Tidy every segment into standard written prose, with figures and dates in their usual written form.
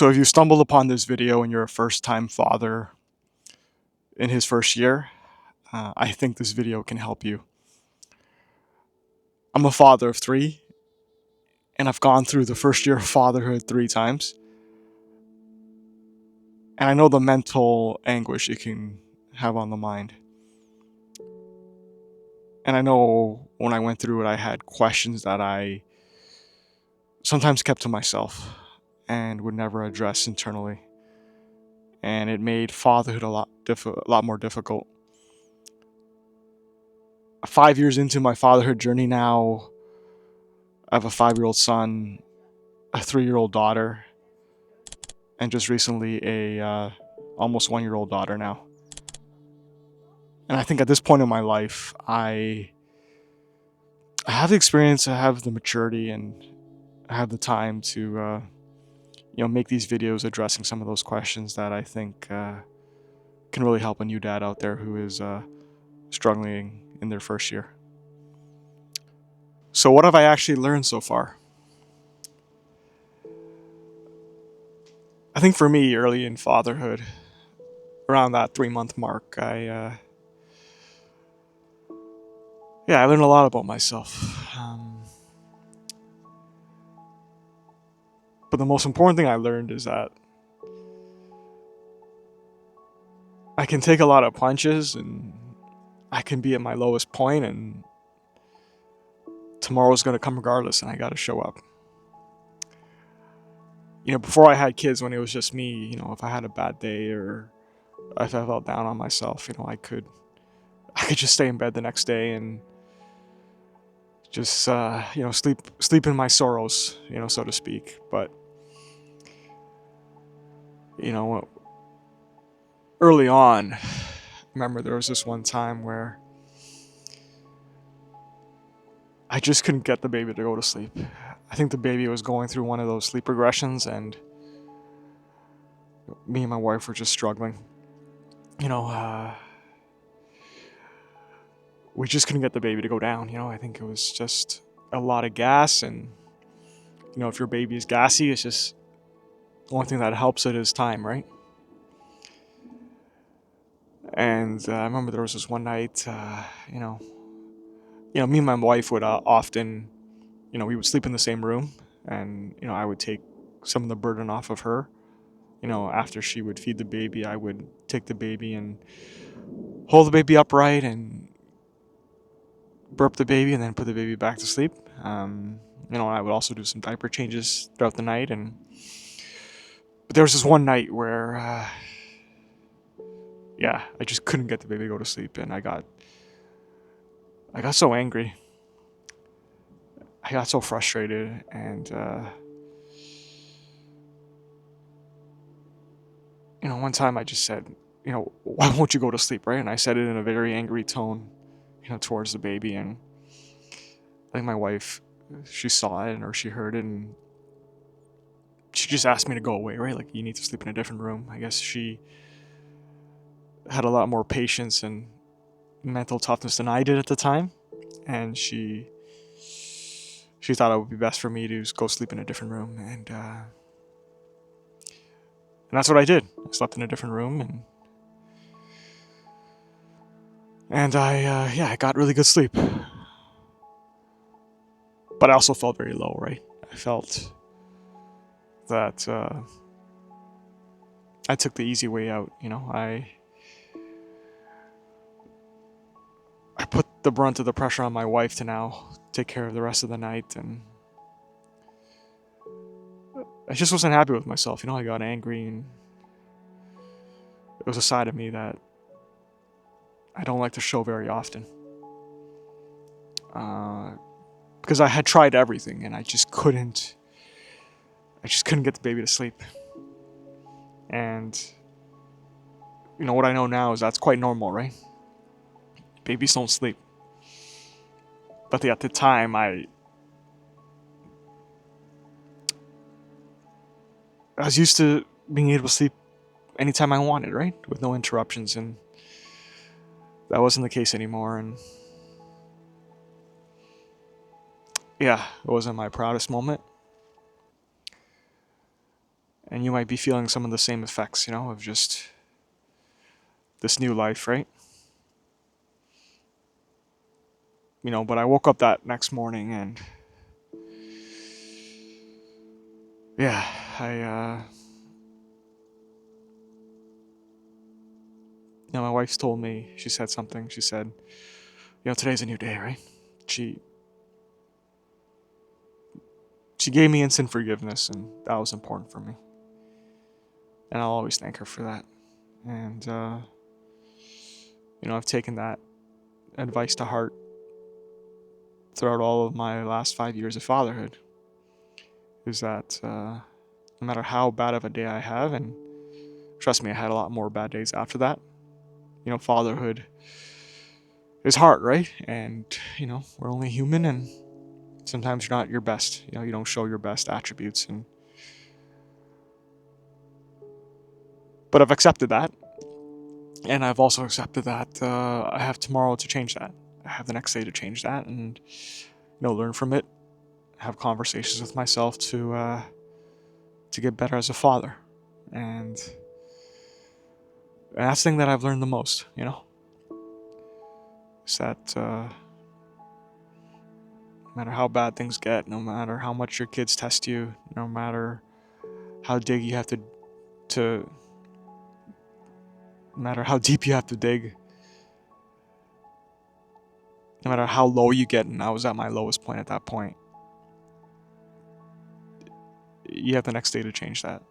So if you stumbled upon this video and you're a first-time father in his first year, I think this video can help you. I'm a father of three, and I've gone through the first year of fatherhood 3 times. And I know the mental anguish it can have on the mind. And I know when I went through it, I had questions that I sometimes kept to myself and would never address internally. And it made fatherhood a lot more difficult. 5 years into my fatherhood journey now, I have a 5-year-old son, a 3-year-old daughter, and just recently a almost 1-year-old daughter now. And I think at this point in my life, I have the experience, I have the maturity, and I have the time to make these videos addressing some of those questions that I think can really help a new dad out there who is struggling in their first year. So what have I actually learned so far? I think for me, early in fatherhood, around that 3-month mark, I learned a lot about myself. But the most important thing I learned is that I can take a lot of punches and I can be at my lowest point, and tomorrow's going to come regardless, and I got to show up. Before I had kids, when it was just me, if I had a bad day or if I felt down on myself, I could just stay in bed the next day and just sleep in my sorrows, so to speak. But early on, I remember there was this one time where I just couldn't get the baby to go to sleep. I think the baby was going through one of those sleep regressions, and me and my wife were just struggling. We just couldn't get the baby to go down. I think it was just a lot of gas, and if your baby is gassy, it's just the only thing that helps it is time, right? And I remember there was this one night, me and my wife would often, we would sleep in the same room, and I would take some of the burden off of her. After she would feed the baby, I would take the baby and hold the baby upright and burp the baby and then put the baby back to sleep. I would also do some diaper changes throughout the night. But there was this one night where, I just couldn't get the baby to go to sleep, and I got so angry. I got so frustrated, and one time I just said, why won't you go to sleep, right? And I said it in a very angry tone, towards the baby, and I think my wife, she saw it or she heard it, and she just asked me to go away, right? Like, you need to sleep in a different room. I guess she had a lot more patience and mental toughness than I did at the time, and she thought it would be best for me to just go sleep in a different room, and that's what I did. I slept in a different room, and I got really good sleep. But I also felt very low, right? I felt that I took the easy way out. I put the brunt of the pressure on my wife to now take care of the rest of the night, and I just wasn't happy with myself. I got angry, and it was a side of me that I don't like to show very often. Because I had tried everything, and I just couldn't get the baby to sleep. And what I know now is that's quite normal, right? Babies don't sleep. But at the time, I was used to being able to sleep anytime I wanted, right? With no interruptions, and that wasn't the case anymore. And it wasn't my proudest moment. And you might be feeling some of the same effects, of just this new life, right? But I woke up that next morning and yeah, my wife's told me, she said something. She said, today's a new day, right? She she gave me instant forgiveness, and that was important for me. And I'll always thank her for that. And I've taken that advice to heart throughout all of my last 5 years of fatherhood. Is that no matter how bad of a day I have, and trust me, I had a lot more bad days after that. Fatherhood is hard, right? And we're only human, and sometimes you're not your best. You don't show your best attributes, but I've accepted that, and I've also accepted that I have tomorrow to change that. I have the next day to change that, and learn from it. Have conversations with myself to get better as a father, and that's the thing that I've learned the most. Is that no matter how bad things get, no matter how much your kids test you, no matter how dig you have to no matter how deep you have to dig, no matter how low you get, and I was at my lowest point at that point, you have the next day to change that.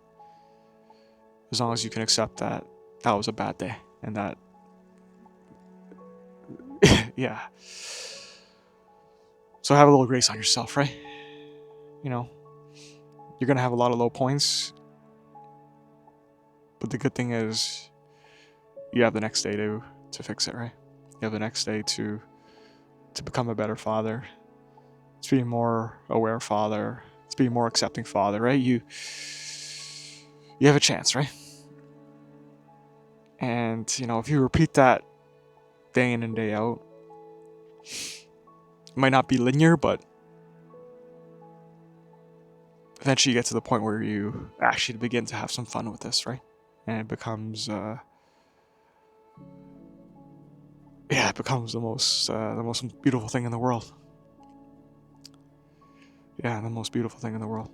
As long as you can accept that that was a bad day, and that, yeah. So have a little grace on yourself, right? You're gonna have a lot of low points, but the good thing is you have the next day to fix it, right? You have the next day to become a better father, to be a more aware father, to be a more accepting father, right? You have a chance, right? And if you repeat that day in and day out, it might not be linear, but eventually you get to the point where you actually begin to have some fun with this, right? And it becomes it becomes the most beautiful thing in the world. Yeah, the most beautiful thing in the world.